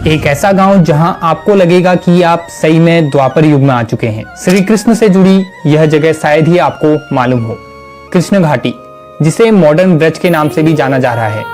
एक ऐसा गांव जहां आपको लगेगा कि आप सही में द्वापर युग में आ चुके हैं। श्री कृष्ण से जुड़ी यह जगह शायद ही आपको मालूम हो, कृष्ण घाटी, जिसे मॉडर्न ब्रज के नाम से भी जाना जा रहा है।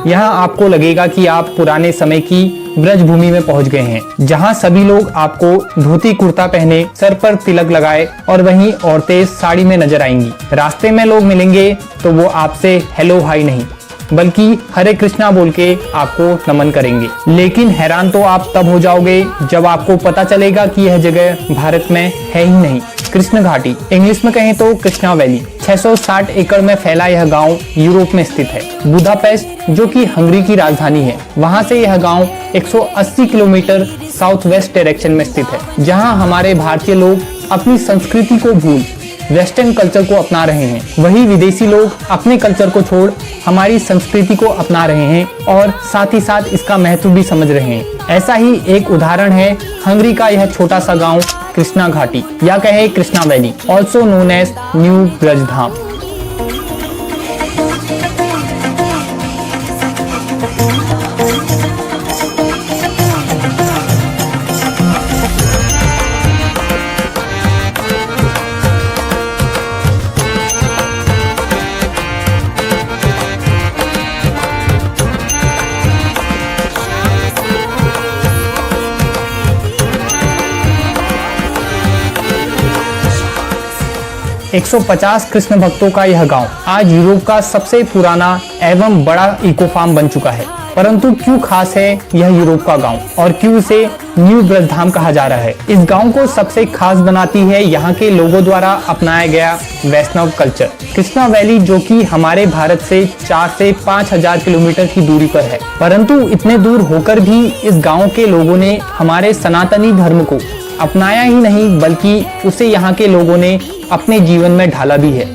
यहाँ आपको लगेगा कि आप पुराने समय की ब्रज भूमि में पहुँच गए हैं, जहाँ सभी लोग आपको धोती कुर्ता पहने, सर पर तिलक लगाए और वहीं औरतें साड़ी में नजर आएंगी। रास्ते में लोग मिलेंगे तो वो आपसे हेलो हाय नहीं बल्कि हरे कृष्णा बोल के आपको नमन करेंगे। लेकिन हैरान तो आप तब हो जाओगे जब आपको पता चलेगा कि यह जगह भारत में है ही नहीं। कृष्ण घाटी, इंग्लिश में कहें तो कृष्णा वैली, 660 एकड़ में फैला यह गांव यूरोप में स्थित है। बुदापेस्ट जो कि हंगरी की राजधानी है, वहां से यह गांव 180 किलोमीटर साउथ वेस्ट डायरेक्शन में स्थित है, जहां हमारे भारतीय लोग अपनी संस्कृति को भूल वेस्टर्न कल्चर को अपना रहे हैं। वही विदेशी लोग अपने कल्चर को छोड़ हमारी संस्कृति को अपना रहे हैं और साथ ही साथ इसका महत्व भी समझ रहे हैं। ऐसा ही एक उदाहरण है हंगरी का यह छोटा सा गांव कृष्णा घाटी, या कहे Krishna valley, also known as new Brajdham. 150 Krishna भक्तों का यह गांव आज यूरोप का सबसे पुराना एवं बड़ा इको फार्म बन चुका है। परंतु क्यों खास है यह यूरोप का गांव और क्यों इसे न्यू ब्रजधाम कहा जा रहा है? इस गांव को सबसे खास बनाती है यहाँ के लोगों द्वारा अपनाया गया वैष्णव कल्चर। कृष्णा वैली जो कि हमारे भारत से 4 से 5,000 किलोमीटर की दूरी पर है, परंतु इतने दूर होकर भी इस गाँव के लोगों ने हमारे सनातनी धर्म को अपनाया ही नहीं बल्कि उसे यहाँ के लोगों ने अपने जीवन में ढाला भी है।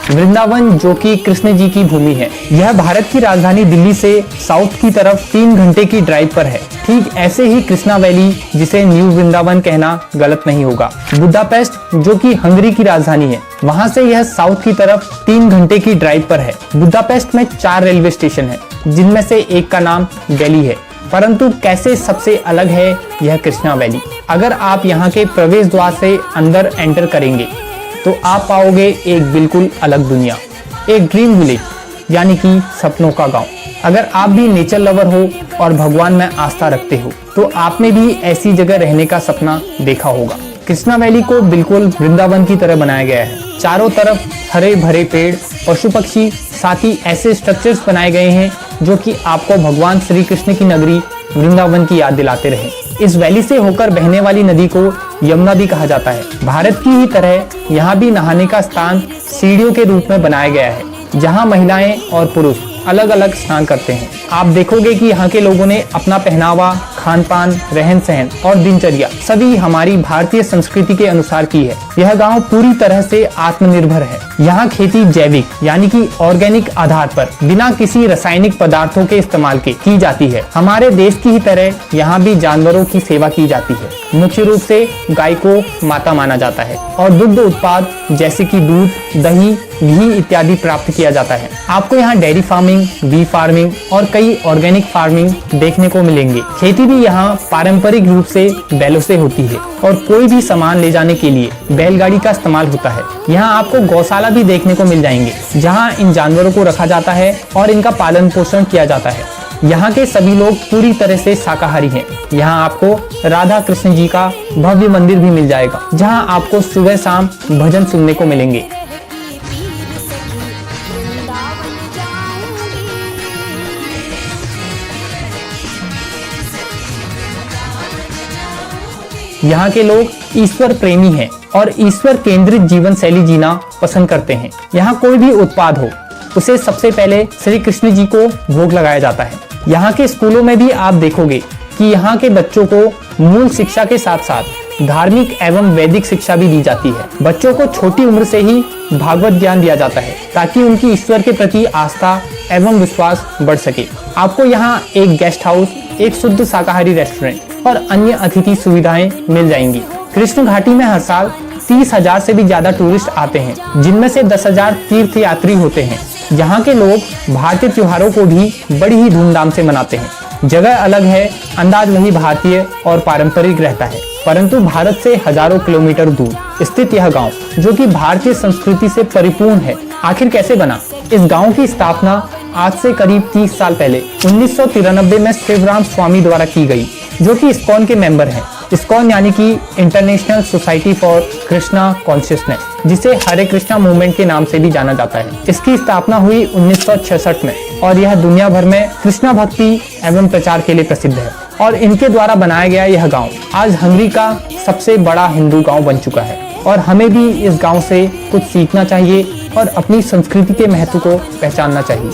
वृंदावन जो कि कृष्ण जी की भूमि है, यह भारत की राजधानी दिल्ली से साउथ की तरफ 3 घंटे की ड्राइव पर है। ठीक ऐसे ही कृष्णा वैली, जिसे न्यू वृंदावन कहना गलत नहीं होगा। बुदापेस्ट जो कि हंगरी की राजधानी है, वहां से यह साउथ की तरफ 3 घंटे की ड्राइव पर है। बुदापेस्ट में 4 रेलवे स्टेशन है, जिनमें से एक का नाम दिल्ली है। परंतु कैसे सबसे अलग है यह कृष्णा वैली? अगर आप यहाँ के प्रवेश द्वार से अंदर एंटर करेंगे तो आप पाओगे एक बिल्कुल अलग दुनिया, एक ड्रीम विलेज, यानी कि सपनों का गांव। अगर आप भी नेचर लवर हो और भगवान में आस्था रखते हो तो आपने भी ऐसी जगह रहने का सपना देखा होगा। कृष्णा वैली को बिल्कुल वृंदावन की तरह बनाया गया है। चारों तरफ हरे भरे पेड़, पशु पक्षी, साथ ही ऐसे स्ट्रक्चर्स बनाए गए हैं जो कि आपको भगवान श्री कृष्ण की नगरी वृंदावन की याद दिलाते रहे। इस वैली से होकर बहने वाली नदी को यमुना भी कहा जाता है। भारत की ही तरह यहाँ भी नहाने का स्थान सीढ़ियों के रूप में बनाया गया है, जहाँ महिलाएं और पुरुष अलग अलग स्नान करते हैं। आप देखोगे कि यहाँ के लोगों ने अपना पहनावा, खान पान, रहन सहन और दिनचर्या सभी हमारी भारतीय संस्कृति के अनुसार की है। यह गांव पूरी तरह से आत्मनिर्भर है। यहाँ खेती जैविक यानी कि ऑर्गेनिक आधार पर बिना किसी रासायनिक पदार्थों के इस्तेमाल के की जाती है। हमारे देश की ही तरह यहाँ भी जानवरों की सेवा की जाती है। मुख्य रूप से गाय को माता माना जाता है और दुग्ध उत्पाद जैसे कि दूध, दही, घी इत्यादि प्राप्त किया जाता है। आपको यहाँ डेयरी फार्मिंग, बी फार्मिंग और कई ऑर्गेनिक फार्मिंग देखने को मिलेंगे। खेती भी यहाँ पारंपरिक रूप से बैलों से होती है और कोई भी सामान ले जाने के लिए बैलगाड़ी का इस्तेमाल होता है। यहाँ आपको गौशाला भी देखने को मिल जाएंगे, जहाँ इन जानवरों को रखा जाता है और इनका पालन पोषण किया जाता है। यहाँ के सभी लोग पूरी तरह से शाकाहारी हैं। यहाँ आपको राधा कृष्ण जी का भव्य मंदिर भी मिल जाएगा, जहाँ आपको सुबह शाम भजन सुनने को मिलेंगे। यहाँ के लोग ईश्वर प्रेमी हैं और ईश्वर केंद्रित जीवन शैली जीना पसंद करते हैं। यहाँ कोई भी उत्पाद हो, उसे सबसे पहले श्री कृष्ण जी को भोग लगाया जाता है। यहाँ के स्कूलों में भी आप देखोगे कि यहाँ के बच्चों को मूल शिक्षा के साथ साथ धार्मिक एवं वैदिक शिक्षा भी दी जाती है। बच्चों को छोटी उम्र से ही भागवत ज्ञान दिया जाता है ताकि उनकी ईश्वर के प्रति आस्था एवं विश्वास बढ़ सके। आपको यहाँ एक गेस्ट हाउस, एक शुद्ध शाकाहारी रेस्टोरेंट और अन्य अतिथि सुविधाएं मिल जाएंगी। कृष्ण घाटी में हर साल 30,000 से भी ज्यादा टूरिस्ट आते हैं, जिनमें से 10,000 तीर्थ यात्री होते हैं। यहाँ के लोग भारतीय त्योहारों को भी बड़ी ही धूमधाम से मनाते हैं। जगह अलग है, अंदाज वही भारतीय और पारंपरिक रहता है, परंतु भारत से हजारों किलोमीटर दूर स्थित यह गांव, जो कि भारतीय संस्कृति से परिपूर्ण है, आखिर कैसे बना? इस गांव की स्थापना आज से करीब 30 साल पहले 1993 में शिवराम स्वामी द्वारा की गई, जो कि इस्कॉन के मेंबर हैं। इस्कॉन यानी कि international society for Krishna consciousness, जिसे हरे कृष्णा मूवमेंट के नाम से भी जाना जाता है। इसकी स्थापना हुई 1966 में और यह दुनिया भर में कृष्णा भक्ति एवं प्रचार के लिए प्रसिद्ध है। और इनके द्वारा बनाया गया यह गांव आज हंगरी का सबसे बड़ा हिंदू गांव बन चुका है। और हमें भी इस गांव से कुछ सीखना चाहिए और अपनी संस्कृति के महत्व को पहचानना चाहिए।